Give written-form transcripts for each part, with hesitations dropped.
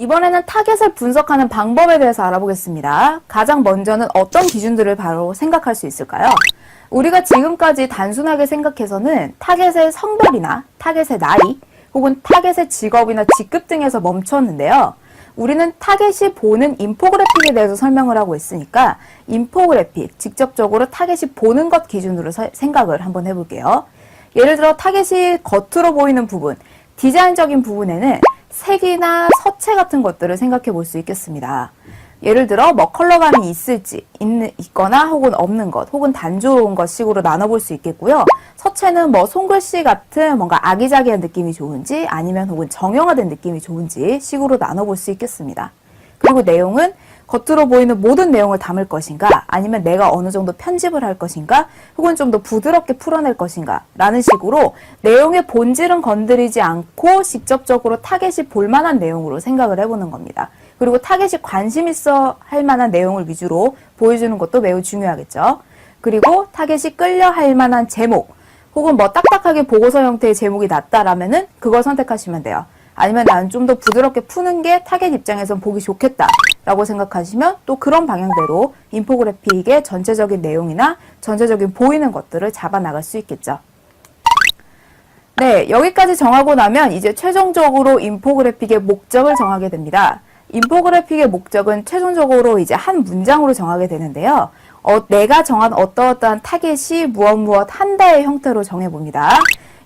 이번에는 타겟을 분석하는 방법에 대해서 알아보겠습니다. 가장 먼저는 어떤 기준들을 바로 생각할 수 있을까요? 우리가 지금까지 단순하게 생각해서는 타겟의 성별이나 타겟의 나이, 혹은 타겟의 직업이나 직급 등에서 멈췄는데요. 우리는 타겟이 보는 인포그래픽에 대해서 설명을 하고 있으니까 인포그래픽, 직접적으로 타겟이 보는 것 기준으로 생각을 한번 해볼게요. 예를 들어 타겟이 겉으로 보이는 부분, 디자인적인 부분에는 색이나 서체 같은 것들을 생각해 볼 수 있겠습니다. 예를 들어 뭐 컬러감이 있거나 혹은 없는 것, 혹은 단조로운 것 식으로 나눠볼 수 있겠고요. 서체는 뭐 손글씨 같은 뭔가 아기자기한 느낌이 좋은지 아니면 혹은 정형화된 느낌이 좋은지 식으로 나눠볼 수 있겠습니다. 그리고 내용은 겉으로 보이는 모든 내용을 담을 것인가 아니면 내가 어느 정도 편집을 할 것인가 혹은 좀 더 부드럽게 풀어낼 것인가 라는 식으로 내용의 본질은 건드리지 않고 직접적으로 타겟이 볼만한 내용으로 생각을 해보는 겁니다. 그리고 타겟이 관심 있어 할 만한 내용을 위주로 보여주는 것도 매우 중요하겠죠. 그리고 타겟이 끌려 할 만한 제목 혹은 뭐 딱딱하게 보고서 형태의 제목이 낫다라면은 그걸 선택하시면 돼요. 아니면 나는 좀 더 부드럽게 푸는 게 타겟 입장에선 보기 좋겠다라고 생각하시면 또 그런 방향대로 인포그래픽의 전체적인 내용이나 전체적인 보이는 것들을 잡아 나갈 수 있겠죠. 네, 여기까지 정하고 나면 이제 최종적으로 인포그래픽의 목적을 정하게 됩니다. 인포그래픽의 목적은 최종적으로 이제 한 문장으로 정하게 되는데요. 내가 정한 어떠어떠한 타겟이 무엇 한다의 형태로 정해봅니다.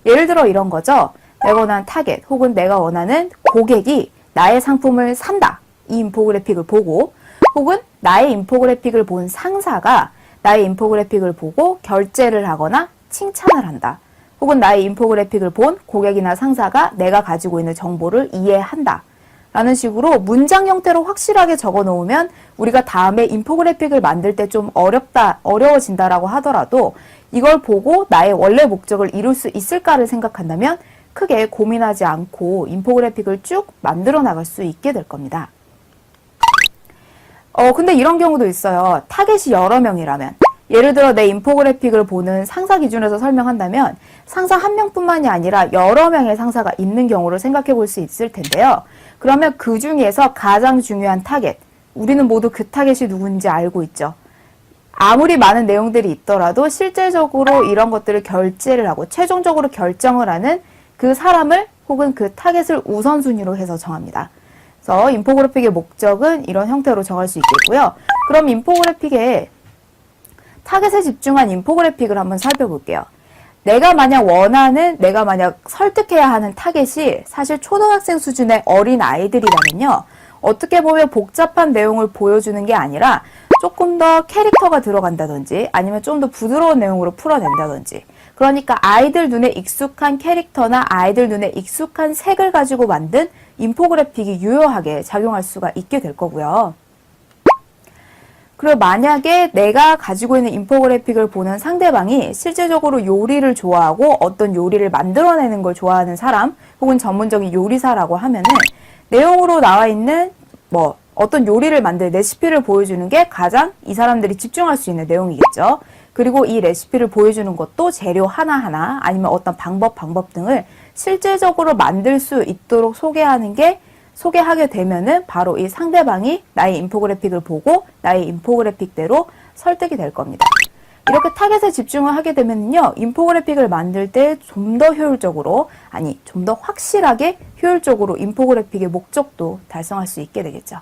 예를 들어 이런 거죠. 내가 원하는 타겟 혹은 내가 원하는 고객이 나의 상품을 산다. 이 인포그래픽을 보고 혹은 나의 인포그래픽을 본 상사가 나의 인포그래픽을 보고 결제를 하거나 칭찬을 한다. 혹은 나의 인포그래픽을 본 고객이나 상사가 내가 가지고 있는 정보를 이해한다. 라는 식으로 문장 형태로 확실하게 적어 놓으면 우리가 다음에 인포그래픽을 만들 때 좀 어려워진다라고 하더라도 이걸 보고 나의 원래 목적을 이룰 수 있을까를 생각한다면 크게 고민하지 않고 인포그래픽을 쭉 만들어 나갈 수 있게 될 겁니다. 근데 이런 경우도 있어요. 타겟이 여러 명이라면. 예를 들어 내 인포그래픽을 보는 상사 기준에서 설명한다면 상사 한 명뿐만이 아니라 여러 명의 상사가 있는 경우를 생각해 볼 수 있을 텐데요. 그러면 그 중에서 가장 중요한 타겟, 우리는 모두 그 타겟이 누군지 알고 있죠. 아무리 많은 내용들이 있더라도 실질적으로 이런 것들을 결제를 하고 최종적으로 결정을 하는 그 사람을 혹은 그 타겟을 우선순위로 해서 정합니다. 그래서 인포그래픽의 목적은 이런 형태로 정할 수 있겠고요. 그럼 인포그래픽의 타겟에 집중한 인포그래픽을 한번 살펴볼게요. 내가 만약 설득해야 하는 타겟이 사실 초등학생 수준의 어린 아이들이라면요. 어떻게 보면 복잡한 내용을 보여주는 게 아니라 조금 더 캐릭터가 들어간다든지 아니면 좀 더 부드러운 내용으로 풀어낸다든지 그러니까 아이들 눈에 익숙한 캐릭터나 아이들 눈에 익숙한 색을 가지고 만든 인포그래픽이 유효하게 작용할 수가 있게 될 거고요. 그리고 만약에 내가 가지고 있는 인포그래픽을 보는 상대방이 실제적으로 요리를 좋아하고 어떤 요리를 만들어내는 걸 좋아하는 사람 혹은 전문적인 요리사라고 하면은 내용으로 나와 있는 어떤 요리를 만들 레시피를 보여주는 게 가장 이 사람들이 집중할 수 있는 내용이겠죠. 그리고 이 레시피를 보여주는 것도 재료 하나하나 아니면 어떤 방법 등을 실질적으로 만들 수 있도록 소개하게 되면은 바로 이 상대방이 나의 인포그래픽을 보고 나의 인포그래픽대로 설득이 될 겁니다. 이렇게 타겟에 집중을 하게 되면요, 인포그래픽을 만들 때 좀 더 효율적으로, 좀 더 확실하게 효율적으로 인포그래픽의 목적도 달성할 수 있게 되겠죠.